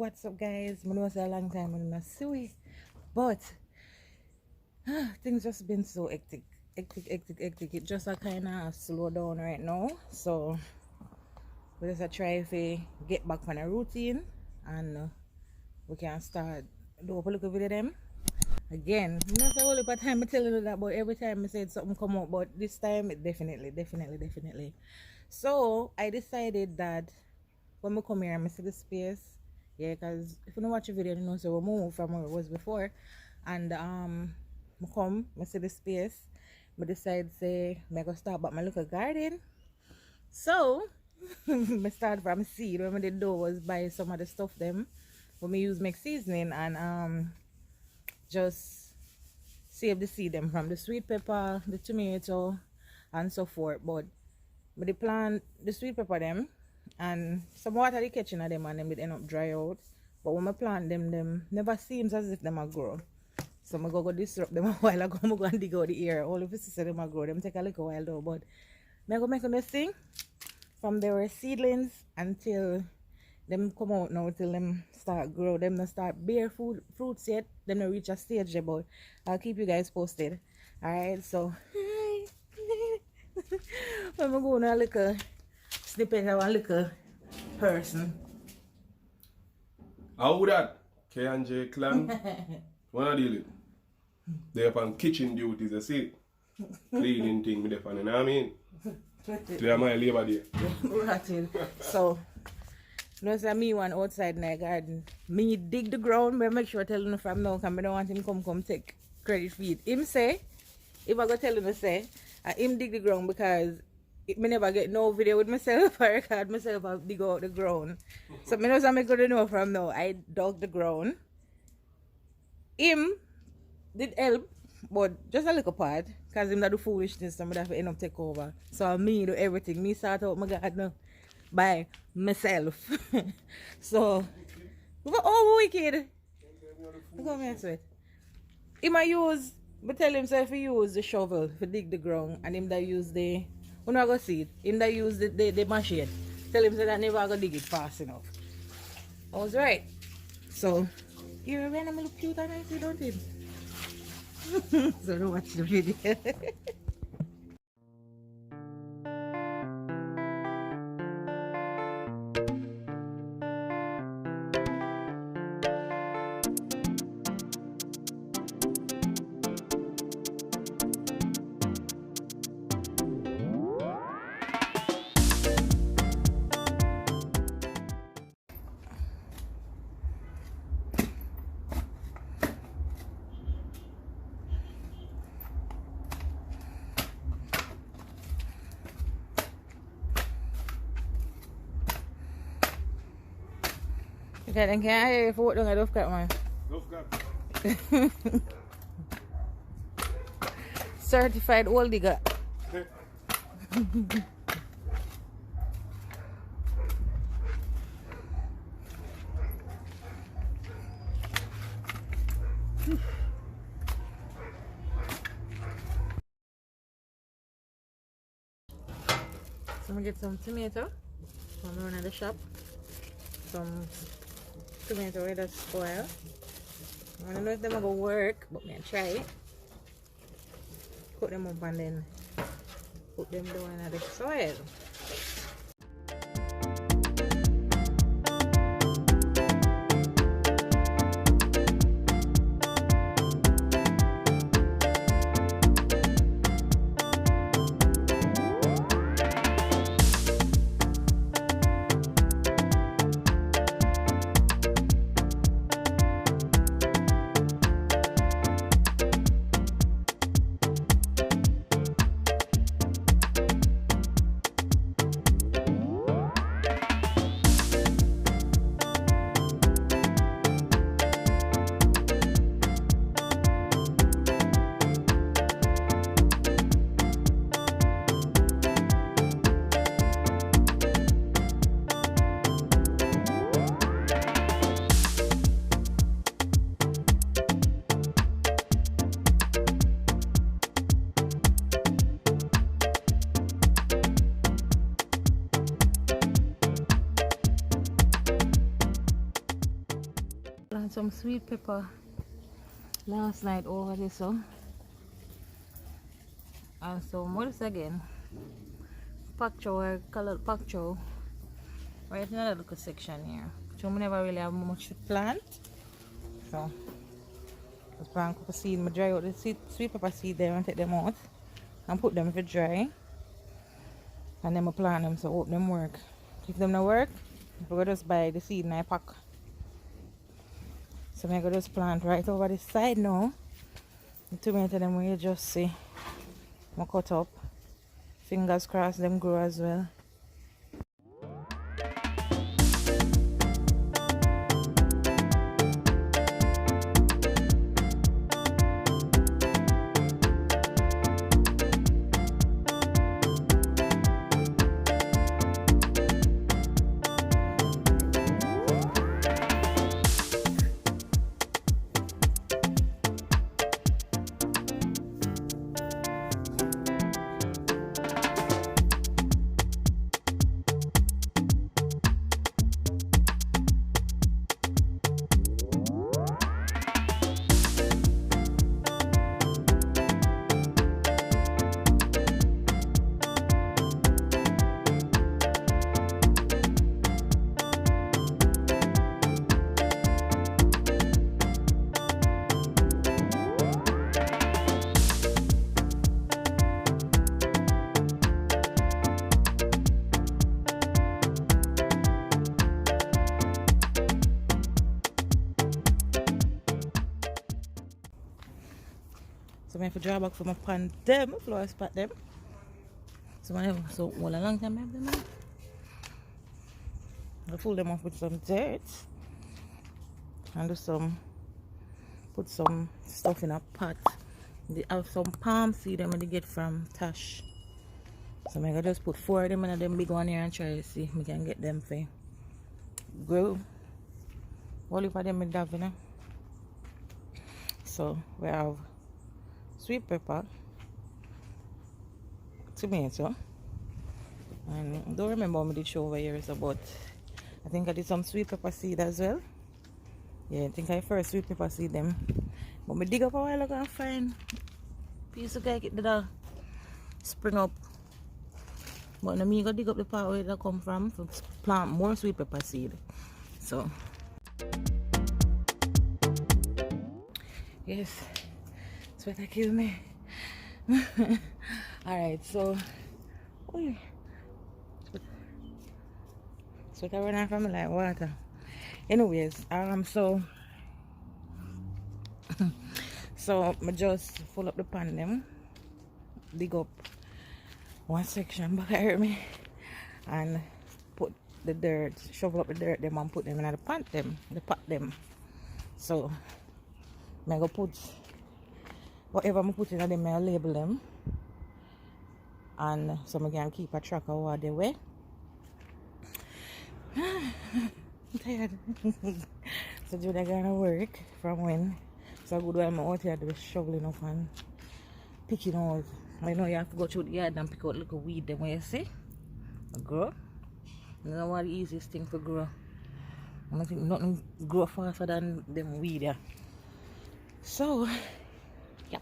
what's up guys? I know it's a long time I'm not see, but things just been so hectic. It just a kind of slow down right now, so we just try to get back on a routine and we can start do a little bit of them again. Not a whole lot of time I tell you that, but every time I said something come up, but this time it definitely. So I decided that when we come here I see the space, yeah, because if you don't watch the video you know, so we move from where it was before, and I come, I see the space, I decide say I go start back my little garden. So I start from seed. What I did do was buy some of the stuff them when we use make seasoning, and just save the seed them from the sweet pepper, the tomato and so forth. But they plant the sweet pepper them and some water they catching at them and them they end up dry out. But when I plant them never seems as if them a grow. So I go disrupt them a while ago. I go and dig out the ear. All of this them a grow. Them take a little while though. But I go make this thing from they were seedlings until them come out now, till them start grow. Them not start bear fruits yet. Them not reach a stage there, but I'll keep you guys posted. Alright, so I'm going to look a snippet of a little person. How that? K&J clan? Wanna deal it? They up on kitchen duties, you see? Cleaning thing with the fan, you know what I mean? They are my labor day. Rotten. So, no, say me one outside in the garden. Me dig the ground, but make sure I tell him from now, because I don't want him come take credit for it. Him say, if I go tell him to say, him dig the ground because me never get no video with myself. I record myself I dig out the ground. So me know so I could know from now. I dug the ground. Him did help, but just a little part, because him that do foolishness, so I have to end up take over. So me do everything. Me start out my garden by myself. So oh wicked. Look at me sweat. Him I use, but tell him so if he use the shovel to dig the ground, and him that use the when I go see it, him that use the machine. Tell him so that never go dig it fast enough. I was right. So you're a random little cute and nice, don't you? So don't watch the video. Okay, then can I hear you for what long I love cat man? Love cat. Certified old digger. So I'm gonna get some tomato from around the shop. Some tomato with a spoil. I don't know if they're gonna work, but I'm gonna try it. Put them up and then put them down in the soil. some sweet pepper last night over this, so. And some, what is it again? Pak chow, or colored pak chow. Right in another little section here. So I never really have much to plant. So just plant a couple seed. I dry out the sweet pepper seed there and take them out and put them for dry. And then I plant them, so hope them work. If them not work, we go just buy the seed in a pack. So I go just plant right over this side now. The tomato them will just see. I cut up. Fingers crossed them grow as well. So I have to draw back from my pan them, flower spot them. So all a long time I have them now. I fill them up with some dirt and do put some stuff in a pot. They have some palm seed them they get from Tash. So I'm gonna just put 4 of them in them big one here and try to see if I can get them for grow. All of them in that, you know. So we have sweet pepper, tomato, and I don't remember how I did show over here, so, but I think I did some sweet pepper seed as well. Yeah, I think I first sweet pepper seed them, but I dig up a while ago and find piece of cake that spring up. But now I go dig up the part where they come from to plant more sweet pepper seed. So yes. Sweater kill me. Alright, so sweater run out from me like water. Anyways, so I just full up the pan them, dig up one section back here me, and put the dirt, shovel up the dirt them and put them in the pot them. So I go put whatever I put in them, I label them, and so I can keep a track of what they weigh. I'm tired. So Judah gonna work from when. So good while I'm out here to shoveling up and picking out. I know you have to go through the yard and pick out little weed them where you see. Grow. You know what the easiest thing to grow. I don't think nothing grow faster than them weed there. So yep.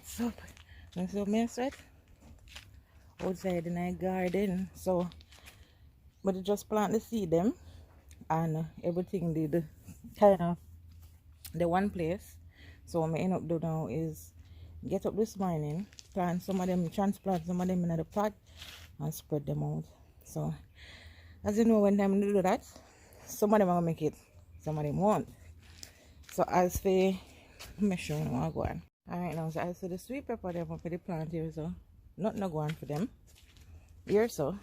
So, and so me sweat outside in my garden. So, but I just plant the seed them and everything did kind of the one place. So what I end up doing now is get up this morning, plant some of them, transplant some of them in the pot and spread them out. So as you know, when time to do that, some of them will make it, some of them won't. So as for make sure I want to go on. Alright now, so as for the sweet pepper them up for the plant here, so nothing to go on for them. Here so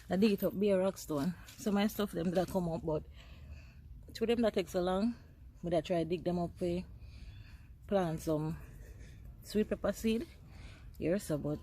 I dig it up bare rockstone. So my stuff them that come up, but to them that takes so long. But I try to dig them up for plant some sweet pepper seed. Here so but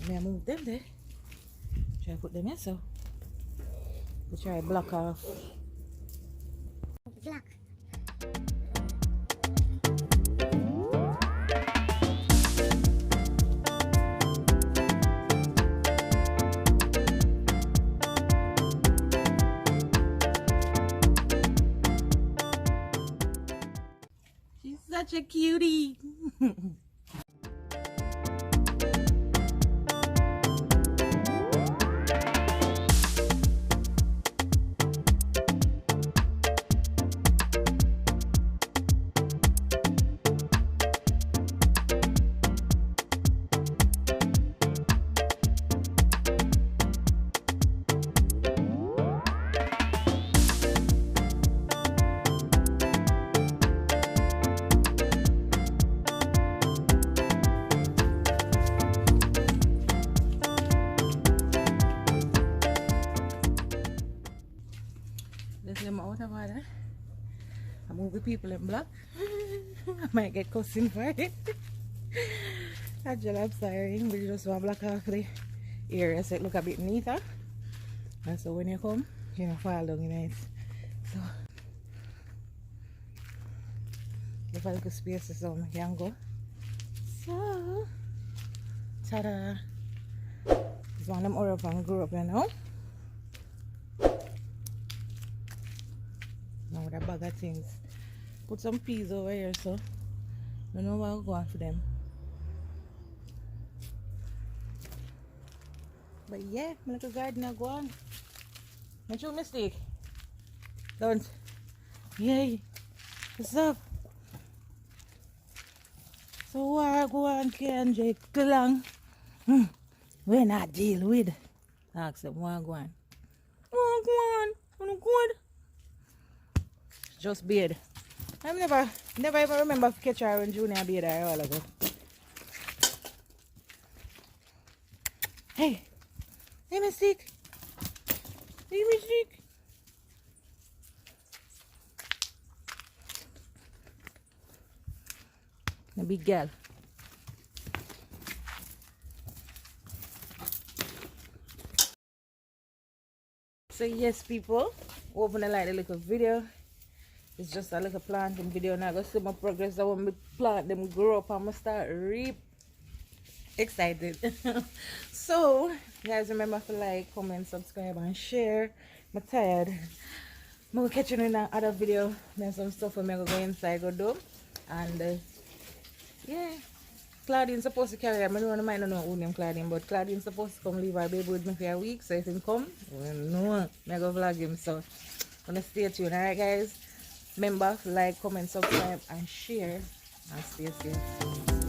I move them there. Try to put them here so we try to block off. Black. She's such a cutie. Let's them out of order. I move the people in black. I might get cussing for it. I'm sorry, but you just want to block off the area so it look a bit neater. And so when you come, you know, fall down in it. So if I look at spaces so I can go. So ta-da! This one of them up and grew up, you know. Now with a bag of things. Put some peas over here so I don't know what I'll go on for them. But yeah, my little garden will go on. Not your mistake. Don't. Yay. What's up? So what I go on can Jake long? When I deal with. Ask them what I go on. What go on? What good? Just beard. I never even remember catch her when Junior beard her a while ago. Hey, hey, Mystique. Hey, Mystique. The big girl. So yes, people, open the like the little video. It's just a little planting video. Now I go see my progress. I want me plant them grow up and I start reap. excited. So guys, remember to like, comment, subscribe and share. I'm tired. I'm gonna catch you in another video. There's some stuff I'm gonna go inside go do. And yeah. Claudine's supposed to carry her. I don't know who name Claudine, but Claudine's supposed to come leave her baby with me for a week. So if him come, well, no, I'm gonna vlog him. So I'm gonna stay tuned. Alright guys. Remember, like, comment, subscribe and share. And stay safe.